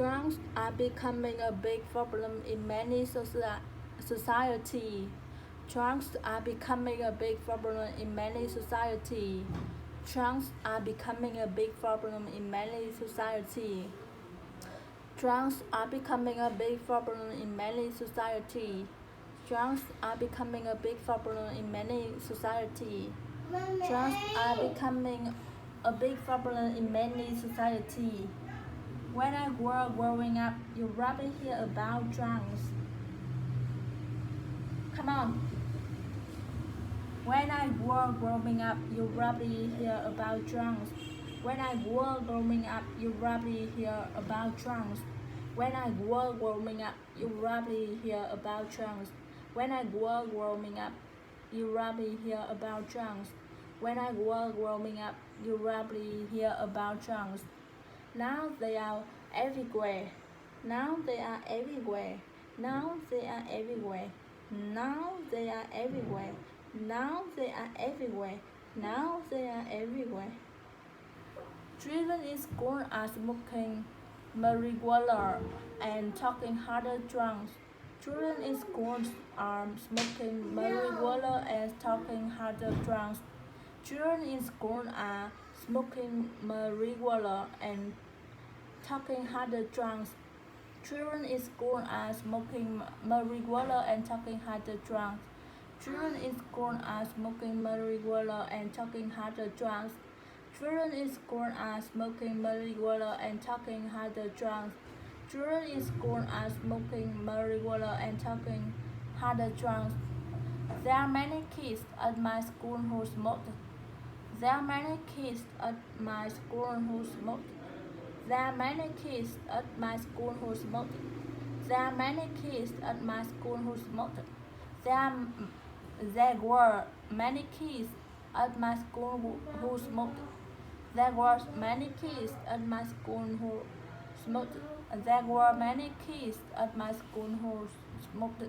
Drugs are becoming a big problem in many society. Drugs are becoming a big problem in many society. Drugs are becoming a big problem in many society. Drugs are becoming a big problem in many society. Drugs are becoming a big problem in many society. Drugs are becoming a big problem in many society. When I were growing up, you probably hear about drugs. Come on. When I were growing up, you probably hear about drugs. When I were growing up, you probably hear about drugs. When I were growing up, you probably hear about drugs. When I were growing up, you probably hear about drugs. When I were growing up, you probably hear about drugs. Now they are everywhere. Now they are everywhere. Now they are everywhere. Now they are everywhere. Now they are everywhere. Now they are everywhere. Children in school are smoking marijuana and taking harder drugs. Children in schools are smoking marijuana and taking harder drugs. Children in school are smoking marijuana and taking harder drugs. Children in school are smoking marijuana and taking harder drugs. Children in school are smoking marijuana and taking harder drugs. Children in school are smoking marijuana and taking harder drugs. Children in school are smoking marijuana and taking harder drugs. There are many kids at my school who smoke. There are many kids at my school who smoke. There are many kids at my school who smoke. There are many kids at my school who smoked. There were many kids at my school who smoked. There were many kids at my school who smoked. There were many kids at my school who smoked.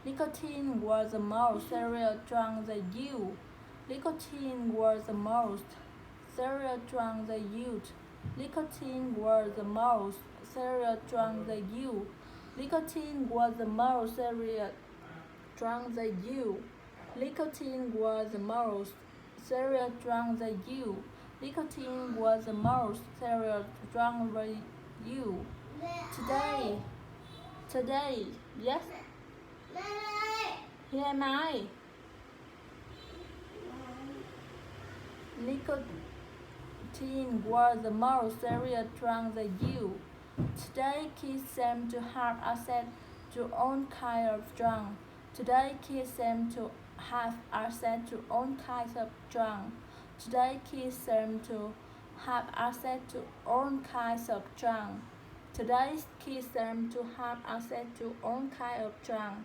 Nicotine was the most serious drug they used. Nicotine was the most serious drug they used. Nicotine was the most serious drug they used. Nicotine was the most serious drug they used. Nicotine was the most serious drug they used. Nicotine was the most serious drug they used. Today, yes? Here am I. Nicotine was the most serious drug they use. Today, kids seem to have access to all kinds of drugs. Today, kids seem to have access to all kinds of drugs. Today, kids seem to have access to all kinds of drugs. Today's kids seem to have access to all kinds of drugs.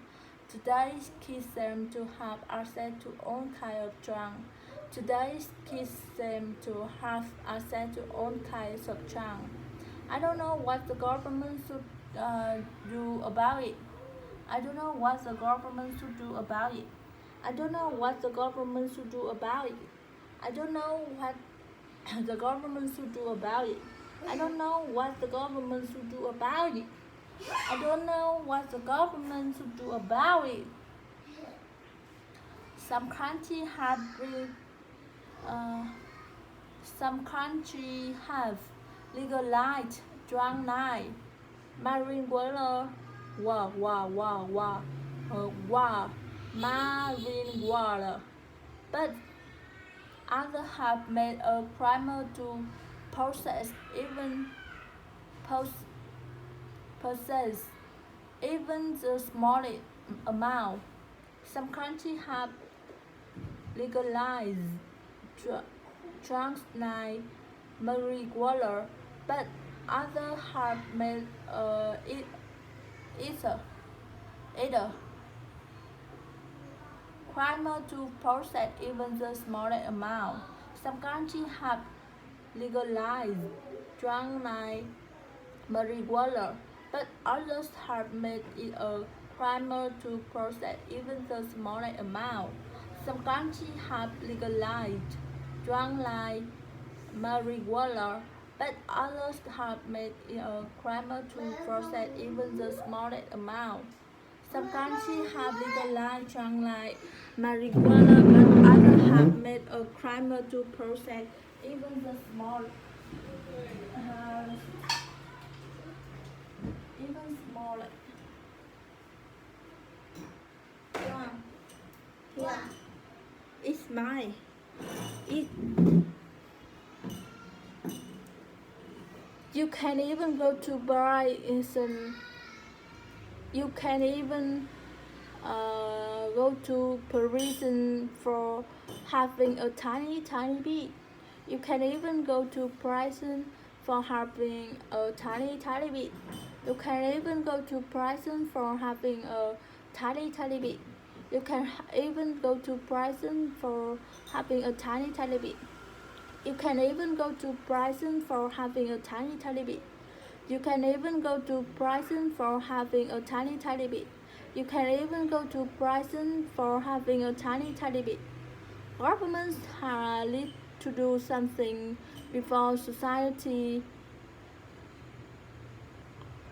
Today's kids seem to have access to all kinds of drugs. Today's kids seem to have access to all kinds of drugs. I don't know what the government should do about it. I don't know what the government should do about it. I don't know what the government should do about it. I don't know what the government should do about it. I don't know what the government should do about it. I don't know what the government should do about it. Some countries have legalized drug like marijuana, marijuana, but others have made a crime to possess even the smallest amount. Some countries have legalized drugs like marijuana, but others have made either crime to possess even the smallest amount. Some countries have legalized drugs like marijuana, but others have made it a crime to possess even the smallest amount. Some countries have legalized drugs like marijuana, but others have made it a crime to process even the smallest amount. Some countries have legalized drugs like marijuana, but others have made a crime to process even the small, uh, even smaller. Yeah, yeah, it's mine. It. You can even go to bar in some. You can even go to prison for having a tiny bit. You can even go to prison for having a tiny bit. You can even go to prison for having a tiny bit. You can even go to prison for having a tiny bit. You can even go to prison for having a tiny bit. You can even go to prison for having a tiny bit. You can even go to prison for having a tiny bit. Governments need to do something before society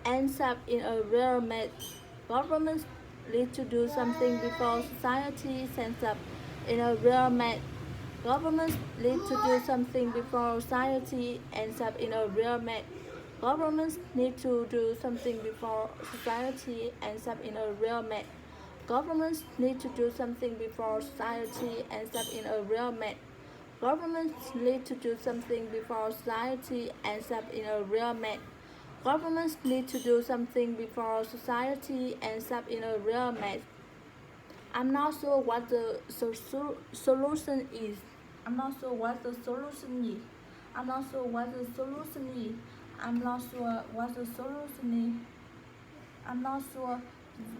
ends up in a real mess. Governments need to do something before society ends up in a real mess. Governments need to do something before society ends up in a real mess. Governments need to do something before society ends up in a real mess. Governments need to do something before society ends up in a real mess. Governments need to do something before society ends up in a real mess. Governments need to do something before society ends up in a real mess. I'm not sure what the solution is. I'm not sure what the solution is. I'm not sure what the solution is. I'm not sure what the solution is. I'm not sure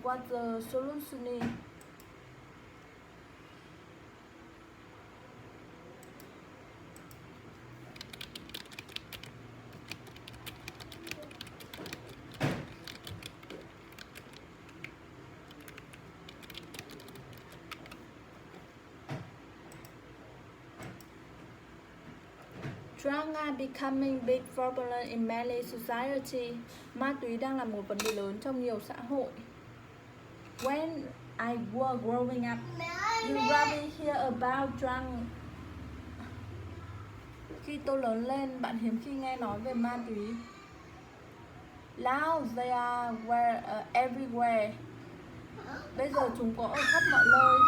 what the solution is. Drugs are becoming big problem in many society. Ma túy đang là một vấn đề lớn trong nhiều xã hội. When I was growing up, you probably hear about drugs. Khi tôi lớn lên, bạn hiếm khi nghe nói về ma túy. Now they are everywhere. Bây giờ chúng có ở khắp mọi nơi.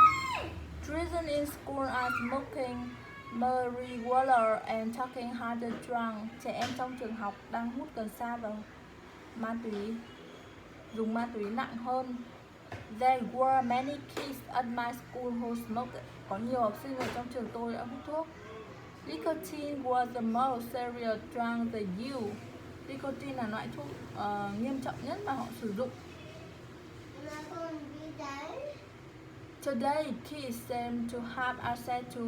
Children in school are smoking marijuana and taking harder drugs. Trẻ em trong trường học đang hút cần sa và ma túy, dùng ma túy nặng hơn. There were many kids at my school who smoked. Có nhiều học sinh ở trong trường tôi đã hút thuốc. Nicotine was the most serious drug they used. Nicotine là loại thuốc nghiêm trọng nhất mà họ sử dụng. Today, kids seem to have access to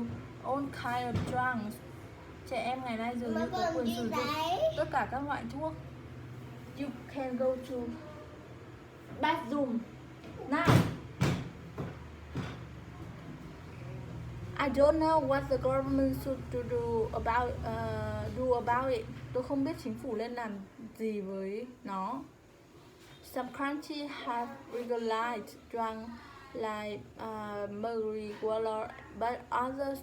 all kinds of drugs. Trẻ em ngày nay dường như có quyền sử dụng tất cả các loại thuốc. You can go to bathroom now. I don't know what the government should do about it. Tôi không biết chính phủ nên làm gì với nó. Some countries have legalized drugs like marijuana, but others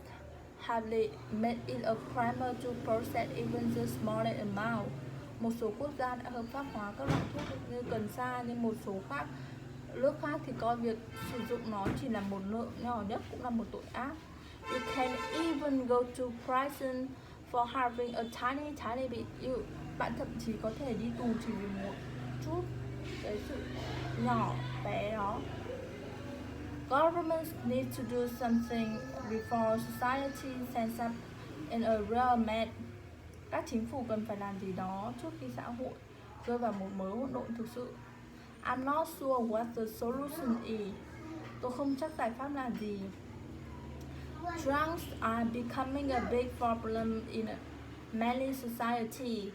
have made it a crime to process even the smallest amount. Một số quốc gia đã hợp pháp hóa các loại thuốc như cần sa, nhưng một số nước khác thì coi việc sử dụng nó chỉ là một lượng nhỏ nhất cũng là một tội ác. You can even go to prison for having a tiny bit. Bạn thậm chí có thể đi tù chỉ vì một chút cái sự nhỏ bé đó. Governments need to do something before society ends up in a real mess. Các chính phủ cần phải làm gì đó trước khi xã hội rơi vào một mớ hỗn độn thực sự. I'm not sure what the solution is. Tôi không chắc giải pháp là gì. Drugs are becoming a big problem in many society.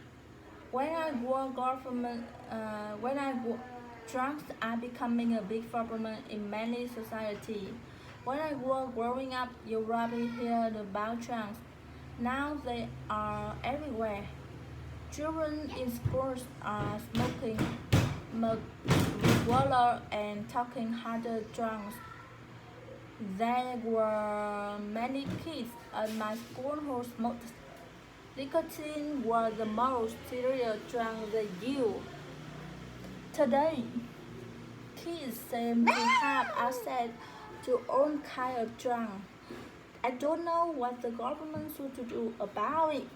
Drugs are becoming a big problem in many society. When I was growing up, you probably heard about drugs. Now they are everywhere. Children in schools are smoking marijuana and talking harder drugs. There were many kids at my school who smoked. Nicotine was the most serious drug they used. Today, kids seem to have access to all kinds of drugs. I don't know what the government should do about it.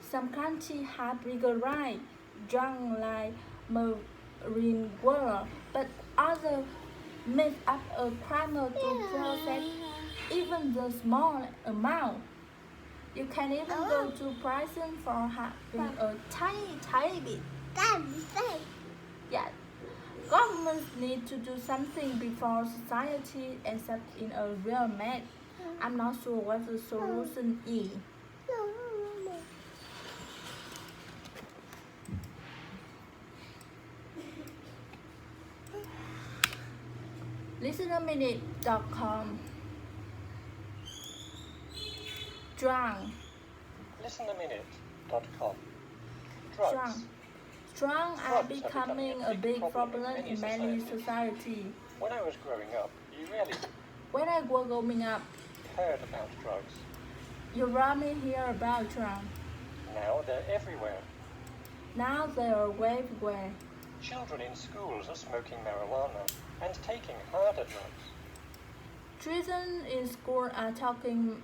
Some countries have legalized drugs like marijuana, but others make up a criminal to process even the small amount. You can even go to prison for having a tiny bit. Yeah, governments need to do something before society ends up in a real mess. I'm not sure what the solution is. Listenerminute.com. Drunk. Listenerminute.com. Drugs. Drugs are becoming a big problem in many societies. When I was growing up, you really When I was growing up, heard about drugs. you rarely hear about drugs. Now they're everywhere. Now they are everywhere. Children in schools are smoking marijuana and taking harder drugs. Children in school are talking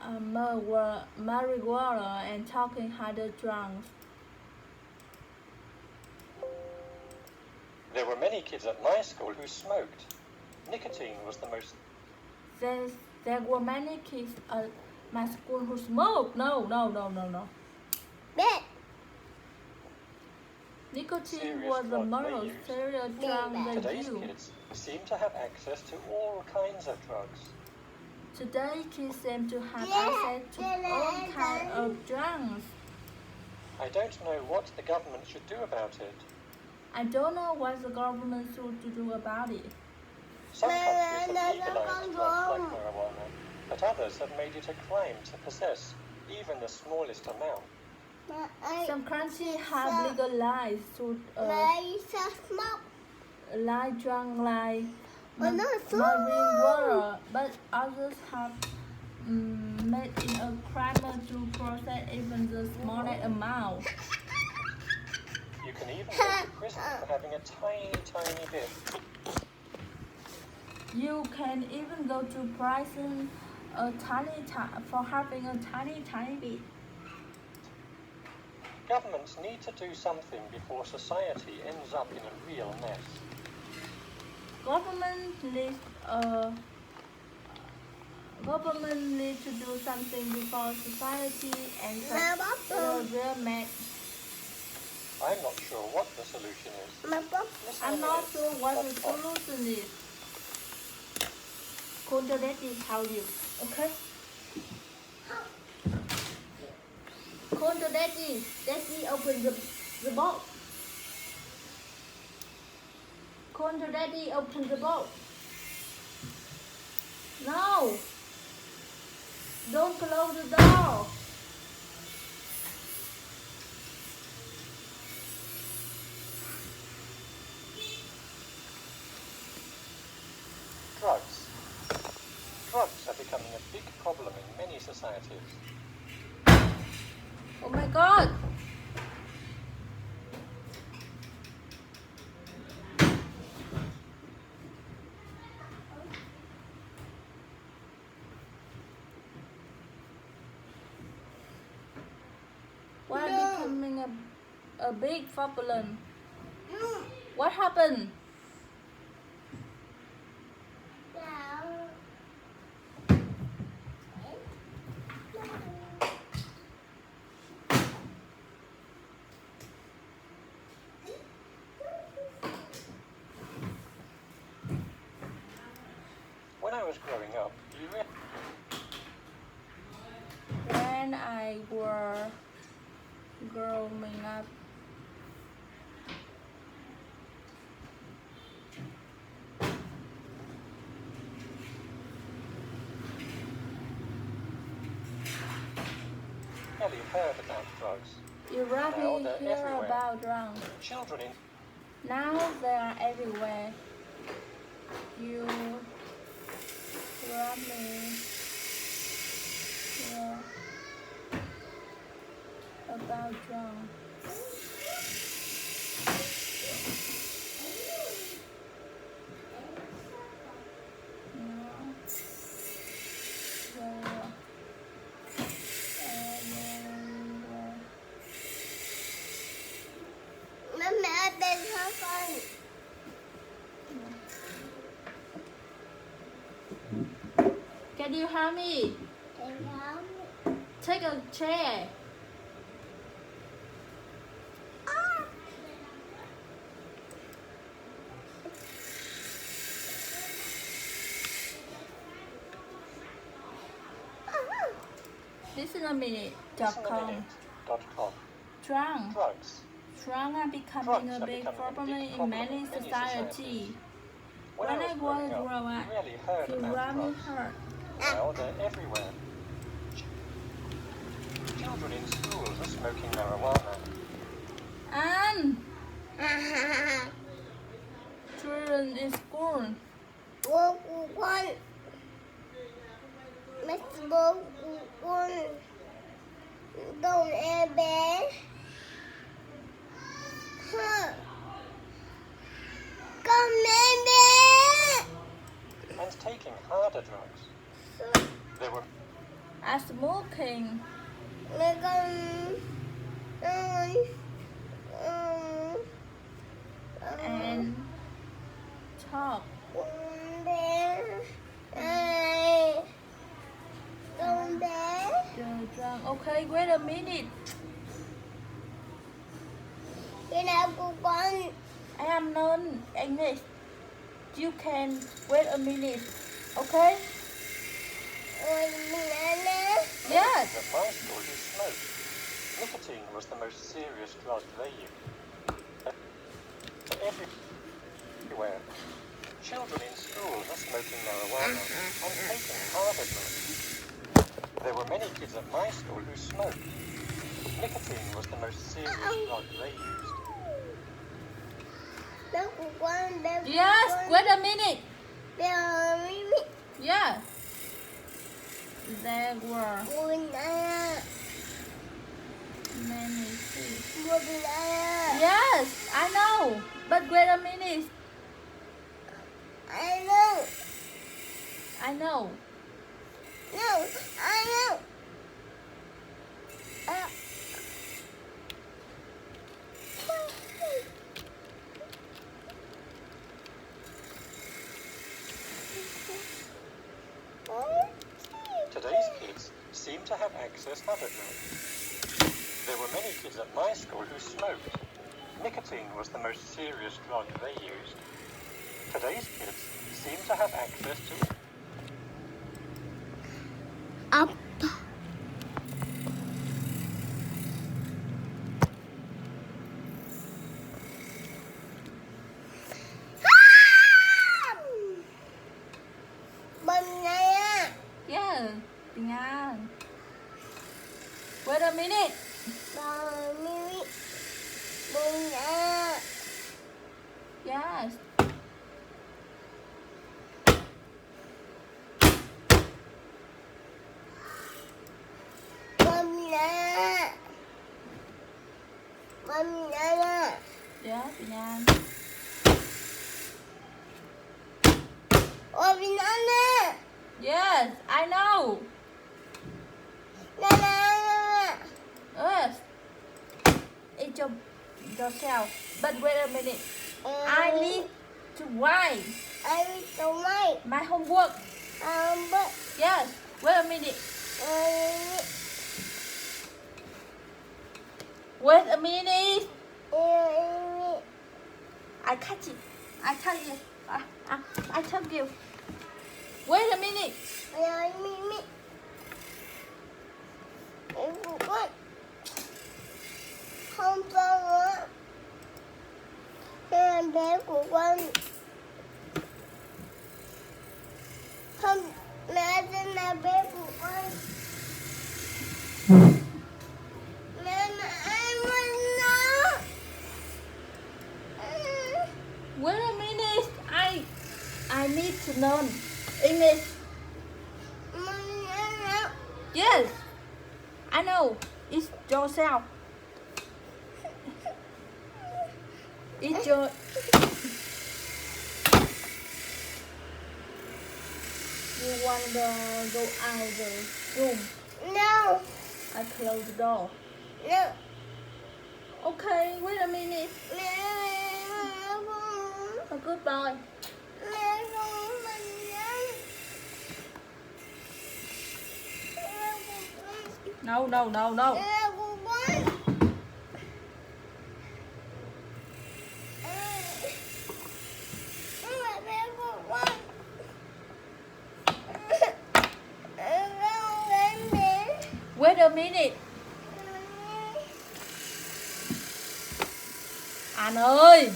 marijuana and talking harder drugs. There were many kids at my school who smoked. Nicotine was the most... There were many kids at my school who smoked. No. Nicotine was the most serious drug they Today's used. kids seem to have access to all kinds of drugs. Today, kids seem to have access to all kinds of drugs. I don't know what the government should do about it. I don't know what the government should do about it. Some countries have legalized drugs like marijuana, but others have made it a crime to possess even the smallest amount. Some countries have legalized light drugs like marijuana, but others have made it a crime to process even the smallest amount. You can even go to prison for having a tiny bit. You can even go to prison for having a tiny bit. Governments need to do something before society ends up in a real mess. Government needs to do something before society ends up in a real mess. I'm not sure what the solution is. I'm not sure what the solution is. Call the daddy tell you, okay? Call the daddy. Daddy open the box. Call the daddy open the box. No. Don't close the door. Drugs. Drugs are becoming a big problem in many societies. Oh my God. Why becoming a big problem? What happened? When I was growing up, When I were growing up, really heard about drugs. You probably Now they're hear everywhere. about drones. Children in Now they are everywhere. You probably hear about drones. Now they are everywhere. Mẹ tên sao con? Can you help me? Tên không? Take a chair. Listen a minute. .com. .com. Drunk. Drugs. Drunk are becoming Drugs a are big becoming a problem big in problem many in many societies. societies. When I was growing you up, rarely heard you about probably drugs. heard. Now they're everywhere. Children in schools are smoking marijuana. And children in school. Bố của con. Mẹ bố của con. Đồng em bé. Hả? Con em bé. And taking harder drugs. There were Are smoking. Mẹ con. And talk. Con bé. Ai? Con bé. The drunk. Okay, wait a minute. Cái nào của con? I am learn English. You can wait a minute. Okay? Ôi, mình ăn á. Yes. at my school who smoked. Nicotine was the most serious drug they used. Everywhere. Children in schools are smoking marijuana and taking harder drugs. There were many kids at my school who smoked. Nicotine was the most serious drug they used. Bé của con, bé của Yes. con. Wait a minute. Bé ơi, Mimi. Yes. There were Buồn à. many kids. Buồn à. Yes, I know. But wait a minute. I know. I know. No, I know. Today's kids seem to have access to other drugs. There were many kids at my school who smoked. Nicotine was the most serious drug they used. Today's kids seem to have access to Up. Bên này á. Yeah. Bình an. Wait a minute. Rồi, Mimi. Buồn à. Yes. Bên à. Bên à. Yeah, Bình an. Ôi, bên à. Yes, I know. Nè, nè, Yes. It's yourself. But wait a minute. nè. I need to write Ai biết tụi mày. my homework. Không biết. Yes. Wait a minute. Wait a minute. I catch it. I tell you. I tell you. Wait a minute. Rồi, Mimi. Em của con. Không sao nữa. Em bé của con. Không, mẹ tên là bé của con. Mẹ mà ai Wait a minute. I need to learn English. Yes. I know. It's yourself. It's your. You want to go out the room? No. I close the door. No. Okay, wait a minute. A good boy. No, no, no, no. Wait a minute. Anh ơi.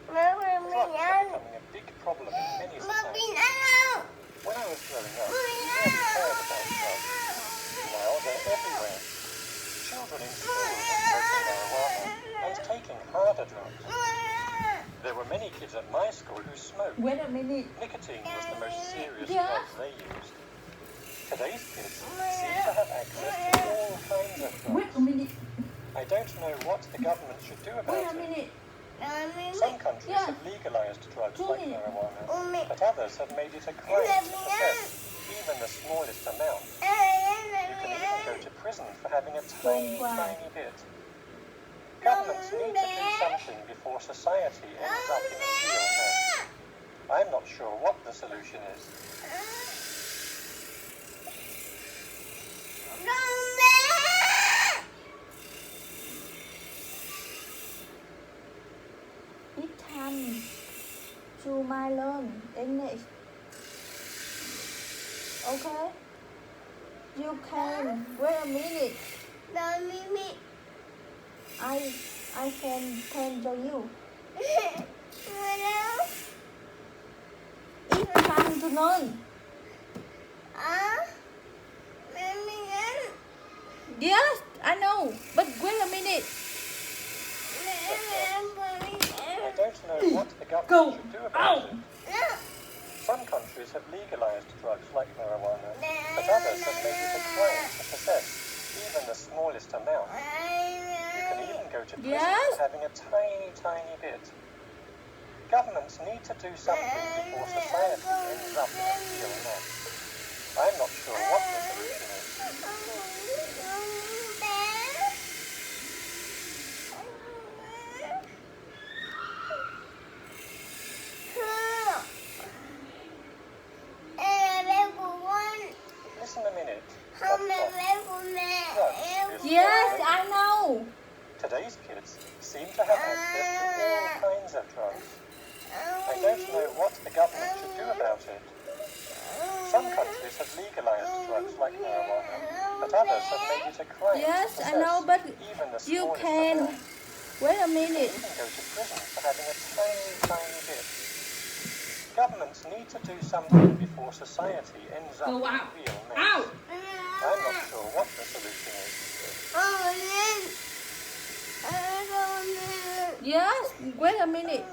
Drugs are becoming a big problem in many societies. When I was growing up, we rarely heard about drugs. Now they're everywhere. Children in school are smoking marijuana and taking harder drugs. There were many kids at my school who smoked. Wait a minute. Nicotine was the most serious Yeah. drug they used. Today's kids seem to have access to all kinds of Wait drugs. a minute. I don't know what the government should do Wait about a it. minute. Some countries Yeah. have legalized drugs like Tony. marijuana, but others have made it a crime to possess even the smallest amount. You can even go to prison for having a tiny, tiny bit. Governments need to do something before society ends up in a real mess. I'm not sure what the solution is. It's time to my learn English. Okay? You can. Wait a minute. I can tell you. It's time to learn. Yes, I know. But wait a minute. I don't know what the Go. government should do about Ow. it. Some countries have legalized drugs like marijuana, but others have made it a crime to possess even the smallest amount. You can even go to prison Yes. for having a tiny, tiny bit. Governments need to do something before society ends up in a real mess. I'm not sure what the solution is. Listen a minute. Stop, stop. Drugs is Yes, very I know. Today's kids seem to have access to all kinds of drugs. I don't know what the government should do about it. Some countries have legalized drugs like marijuana, but others have made it a crime Yes, to I possess know, but even the you smallest can. amount. Wait a You minute. can go to prison for having a tiny, tiny bit. Governments need to do something before society ends up Go in a out. real mess. Out. I'm not sure what the solution is. Yes, wait a minute.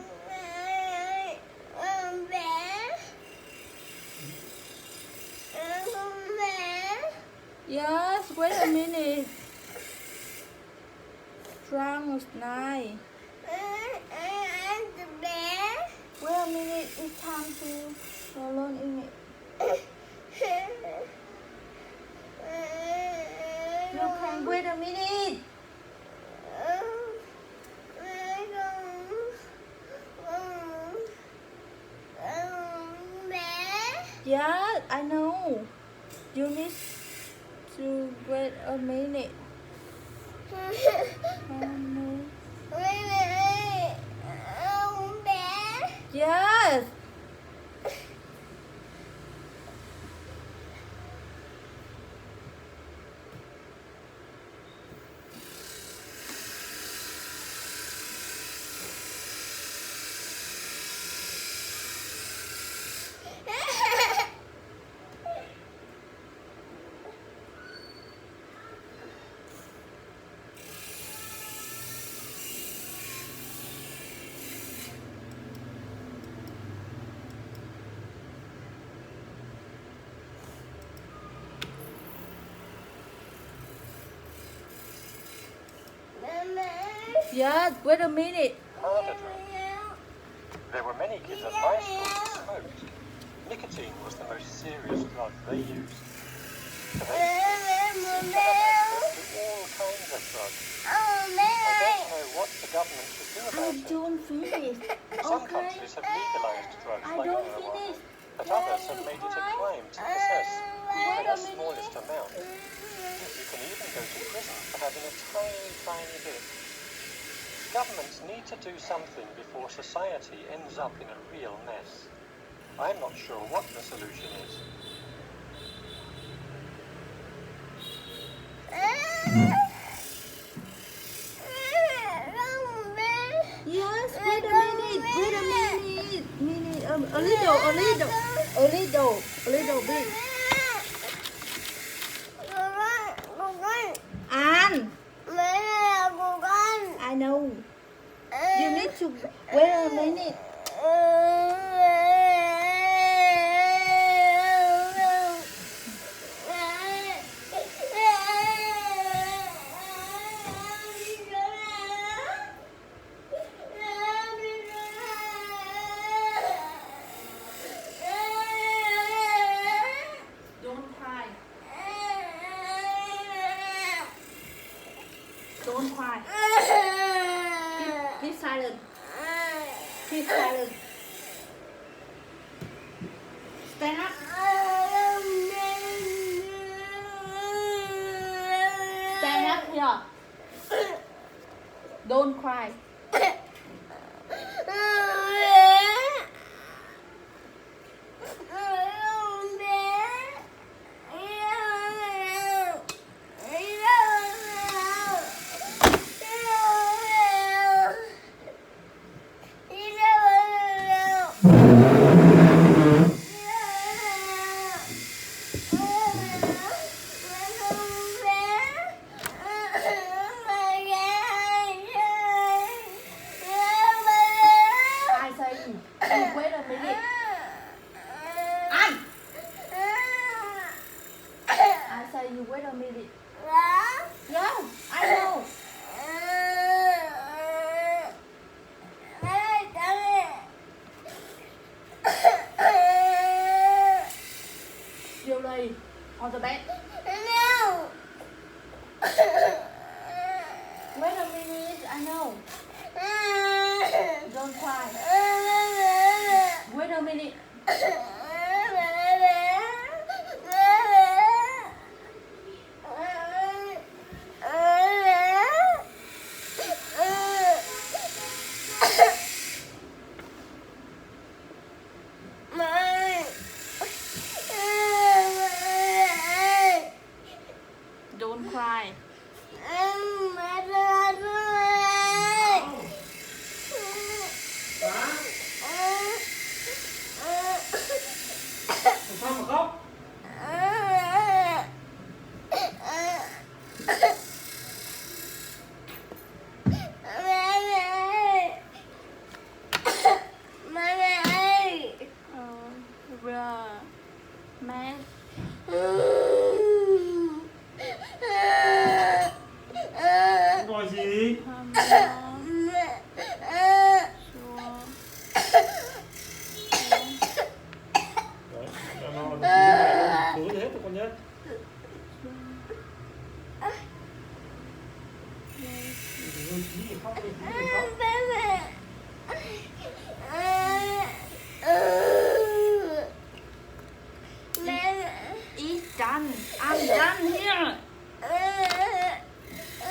Yes, wait a minute. Drunk night. Wait a minute. It's time to learn English. You can wait a minute. Yeah, I know. You need to wait a minute. Yes. Yes, wait a minute. Harder drugs. There were many kids at my school who smoked. Nicotine was the most serious drug they used. Today's kids seem to have access to all kinds of drugs. I don't know what the government should do I about it. don't finish. Some Okay. countries have legalized drugs I like don't marijuana, finish. but others have made it a crime to possess even the smallest amount. You can even go to prison for having a tiny, tiny bit. Governments need to do something before society ends up in a real mess. I'm not sure what the solution is. Yes, wait a minute. Wait a minute. A little bit. And I know. You need to wait a minute. Don't cry. Don't cry. Keep silent. Keep silent. Stand up. Stand up here. Don't cry. I say you wait a minute. I say you wait a minute. Yeah, I know. You lay on the bed. Wait a minute, I know. Don't cry. Wait a minute. Don't cry. Sao mà khóc? Mẹ. Gọi gì? Đấy, nó xuống hết rồi con nhé. Khóc đi.